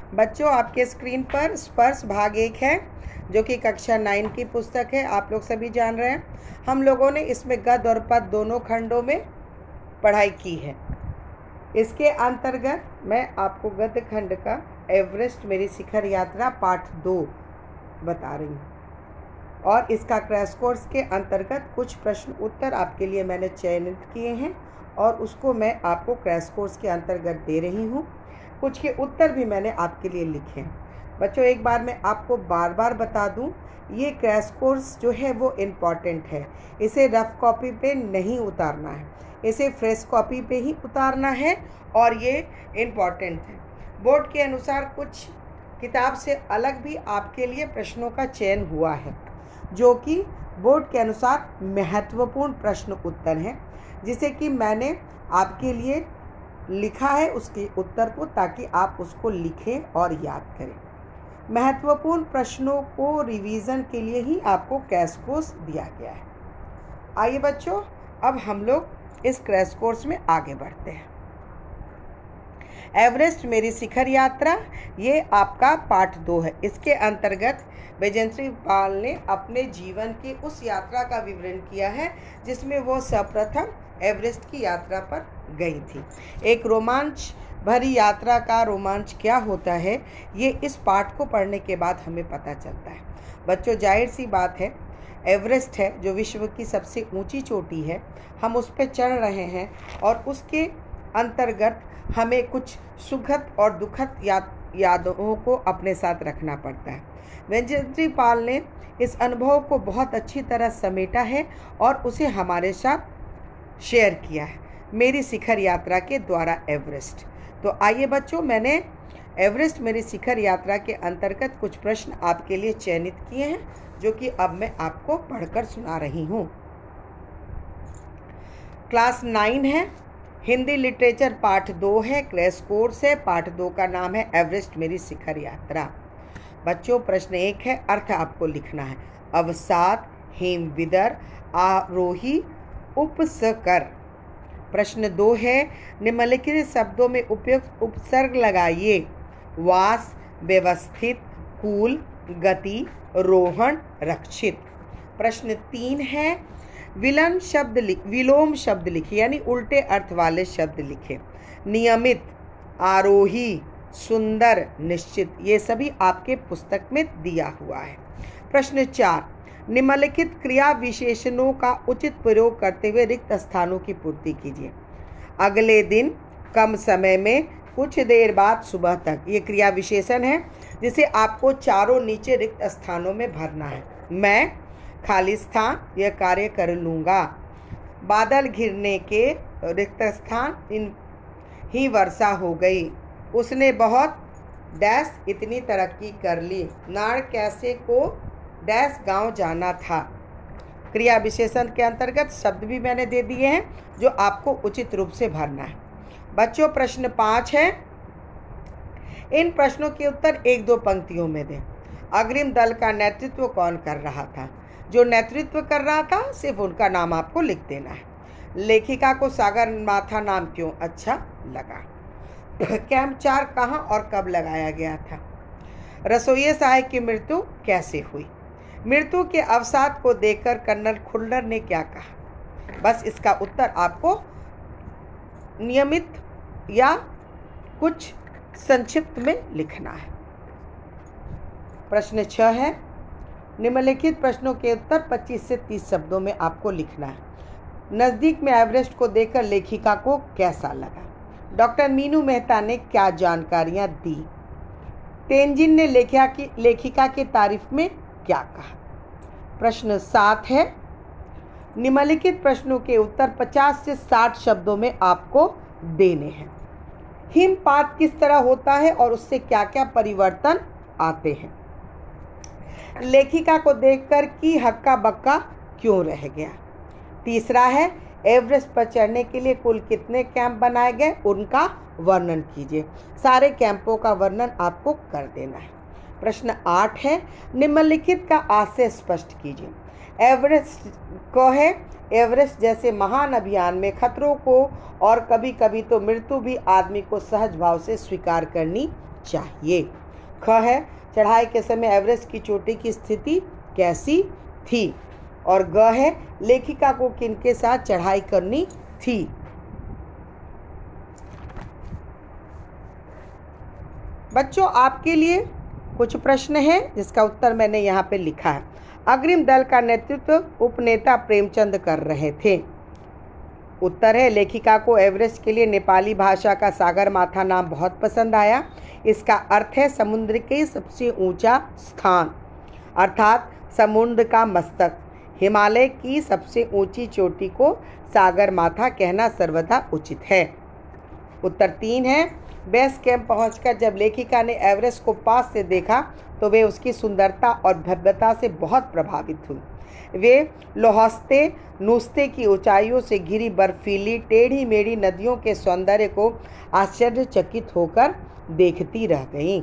बच्चों, आपके स्क्रीन पर स्पर्श भाग 1 है, जो कि कक्षा 9 की पुस्तक है। आप लोग सभी जान रहे हैं, हम लोगों ने इसमें गद्य और पद्य दोनों खंडों में पढ़ाई की है। इसके अंतर्गत मैं आपको गद्य खंड का एवरेस्ट मेरी शिखर यात्रा पाठ 2 बता रही हूँ, और इसका क्रैश कोर्स के अंतर्गत कुछ प्रश्न उत्तर आपके लिए मैंने चयनित किए हैं और उसको मैं आपको क्रैश कोर्स के अंतर्गत दे रही हूँ। कुछ के उत्तर भी मैंने आपके लिए लिखे हैं। बच्चों, एक बार मैं आपको बार बार बता दूं, ये क्रैश कोर्स जो है वो इम्पॉर्टेंट है। इसे रफ कॉपी पे नहीं उतारना है, इसे फ्रेश कॉपी पे ही उतारना है, और ये इम्पॉर्टेंट है। बोर्ड के अनुसार कुछ किताब से अलग भी आपके लिए प्रश्नों का चयन हुआ है, जो कि बोर्ड के अनुसार महत्वपूर्ण प्रश्न उत्तर हैं, जिसे कि मैंने आपके लिए लिखा है उसके उत्तर को, ताकि आप उसको लिखें और याद करें। महत्वपूर्ण प्रश्नों को रिवीजन के लिए ही आपको क्रैश कोर्स दिया गया है। आइए बच्चों, अब हम लोग इस क्रैश कोर्स में आगे बढ़ते हैं। एवरेस्ट मेरी शिखर यात्रा, ये आपका पाठ 2 है। इसके अंतर्गत बैजेंद्र पाल ने अपने जीवन की उस यात्रा का विवरण किया है जिसमें वो सर्वप्रथम एवरेस्ट की यात्रा पर गई थी। एक रोमांच भरी यात्रा का रोमांच क्या होता है, ये इस पाठ को पढ़ने के बाद हमें पता चलता है। बच्चों, जाहिर सी बात है, एवरेस्ट है जो विश्व की सबसे ऊंची चोटी है, हम उस पर चढ़ रहे हैं और उसके अंतर्गत हमें कुछ सुखद और दुखद यादों को अपने साथ रखना पड़ता है। बैजेंद्र पाल ने इस अनुभव को बहुत अच्छी तरह समेटा है और उसे हमारे साथ शेयर किया है मेरी शिखर यात्रा के द्वारा एवरेस्ट। तो आइए बच्चों, मैंने एवरेस्ट मेरी शिखर यात्रा के अंतर्गत कुछ प्रश्न आपके लिए चयनित किए हैं, जो कि अब मैं आपको पढ़कर सुना रही हूँ। क्लास 9 है, हिंदी लिटरेचर पाठ 2 है, क्रैश कोर्स है। पाठ 2 का नाम है एवरेस्ट मेरी शिखर यात्रा। बच्चों, प्रश्न 1 है, अर्थ आपको लिखना है। अवसाद, हेमविदर, आरोही, उपसकर। प्रश्न 2 है, निम्नलिखित शब्दों में उपयुक्त उपसर्ग लगाइए। वास, व्यवस्थित, कूल, गति, रोहण, रक्षित। प्रश्न 3 है, विलोम शब्द लिखिए, यानी उल्टे अर्थ वाले शब्द लिखे। नियमित, आरोही, सुंदर, निश्चित, ये सभी आपके पुस्तक में दिया हुआ है। प्रश्न 4, निम्नलिखित क्रिया विशेषणों का उचित प्रयोग करते हुए रिक्त स्थानों की पूर्ति कीजिए। अगले दिन, कम समय में, कुछ देर बाद, सुबह तक। ये क्रिया विशेषण है जिसे आपको चारों नीचे रिक्त स्थानों में भरना है। मैं, खाली स्थान, यह कार्य कर लूँगा। बादल घिरने के, रिक्त स्थान, इन ही वर्षा हो गई। उसने बहुत डैश इतनी तरक्की कर ली। नाड़ कैसे को डैश गांव जाना था। क्रिया विशेषण के अंतर्गत शब्द भी मैंने दे दिए हैं, जो आपको उचित रूप से भरना है। बच्चों, प्रश्न 5 है, इन प्रश्नों के उत्तर 1-2 पंक्तियों में दें। अग्रिम दल का नेतृत्व कौन कर रहा था? जो नेतृत्व कर रहा था, सिर्फ उनका नाम आपको लिख देना है। लेखिका को सागर माथा नाम क्यों अच्छा लगा? कैंप 4 कहाँ और कब लगाया गया था? रसोइये साहब की मृत्यु कैसे हुई? मृत्यु के अवसाद को देखकर कर्नल खुल्लर ने क्या कहा? बस इसका उत्तर आपको नियमित या कुछ संक्षिप्त में लिखना है। प्रश्न 6 है, निम्नलिखित प्रश्नों के उत्तर 25 से 30 शब्दों में आपको लिखना है। नज़दीक में एवरेस्ट को देखकर लेखिका को कैसा लगा? डॉक्टर मीनू मेहता ने क्या जानकारियां दी? तेनजिन ने लेखिका की तारीफ में क्या कहा? प्रश्न 7 है, निम्नलिखित प्रश्नों के उत्तर 50 से 60 शब्दों में आपको देने हैं। हिमपात किस तरह होता है और उससे क्या क्या परिवर्तन आते हैं? लेखिका को देखकर कि हक्का बक्का क्यों रह गया? तीसरा है, एवरेस्ट पर चढ़ने के लिए कुल कितने कैंप बनाए गए, उनका वर्णन कीजिए। सारे कैंपों का वर्णन आपको कर देना है। प्रश्न 8 है, निम्नलिखित का आशय स्पष्ट कीजिए। एवरेस्ट को है, एवरेस्ट जैसे महान अभियान में खतरों को और कभी कभी तो मृत्यु भी आदमी को सहज भाव से स्वीकार करनी चाहिए। ख है, चढ़ाई के समय एवरेस्ट की चोटी की स्थिति कैसी थी। और ग है, लेखिका को किनके साथ चढ़ाई करनी थी। बच्चों, आपके लिए कुछ प्रश्न हैं जिसका उत्तर मैंने यहाँ पे लिखा है। अग्रिम दल का नेतृत्व उपनेता प्रेमचंद कर रहे थे। उत्तर है, लेखिका को एवरेस्ट के लिए नेपाली भाषा का सागरमाथा नाम बहुत पसंद आया। इसका अर्थ है समुद्र के सबसे ऊंचा स्थान, अर्थात समुद्र का मस्तक। हिमालय की सबसे ऊंची चोटी को सागरमाथा कहना सर्वदा उचित है। उत्तर 3 है, बेस कैंप पहुंचकर जब लेखिका ने एवरेस्ट को पास से देखा तो वे उसकी सुंदरता और भव्यता से बहुत प्रभावित हुई। वे लोहस्ते नुस्ते की ऊंचाइयों से घिरी बर्फीली टेढ़ी मेढ़ी नदियों के सौंदर्य को आश्चर्यचकित होकर देखती रह गईं।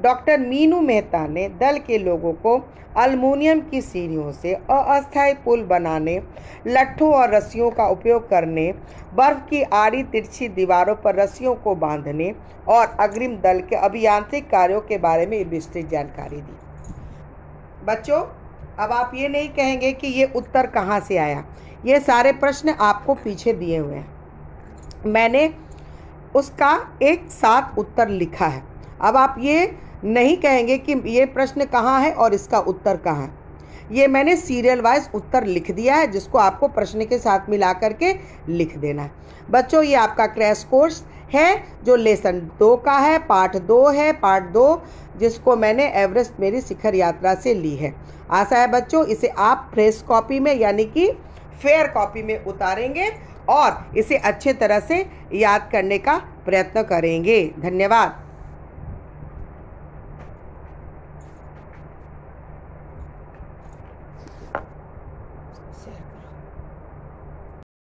डॉक्टर मीनू मेहता ने दल के लोगों को एल्युमिनियम की सीढ़ियों से अस्थायी पुल बनाने, लट्ठों और रस्सियों का उपयोग करने, बर्फ की आड़ी तिरछी दीवारों पर रस्सियों को बांधने और अग्रिम दल के अभियांत्रिक कार्यों के बारे में विस्तृत जानकारी दी। बच्चों, अब आप ये नहीं कहेंगे कि ये उत्तर कहाँ से आया। ये सारे प्रश्न आपको पीछे दिए हुए हैं, मैंने उसका एक साथ उत्तर लिखा है। अब आप ये नहीं कहेंगे कि ये प्रश्न कहाँ है और इसका उत्तर कहाँ है। ये मैंने सीरियल वाइज उत्तर लिख दिया है, जिसको आपको प्रश्न के साथ मिला करके लिख देना है। बच्चों, ये आपका क्रैश कोर्स है जो लेसन 2 का है, पार्ट 2 है, पार्ट 2 जिसको मैंने एवरेस्ट मेरी शिखर यात्रा से ली है। आशा है बच्चों इसे आप फ्रेश कॉपी में यानी कि फेयर कॉपी में उतारेंगे और इसे अच्छे तरह से याद करने का प्रयत्न करेंगे। धन्यवाद। शेयर करो।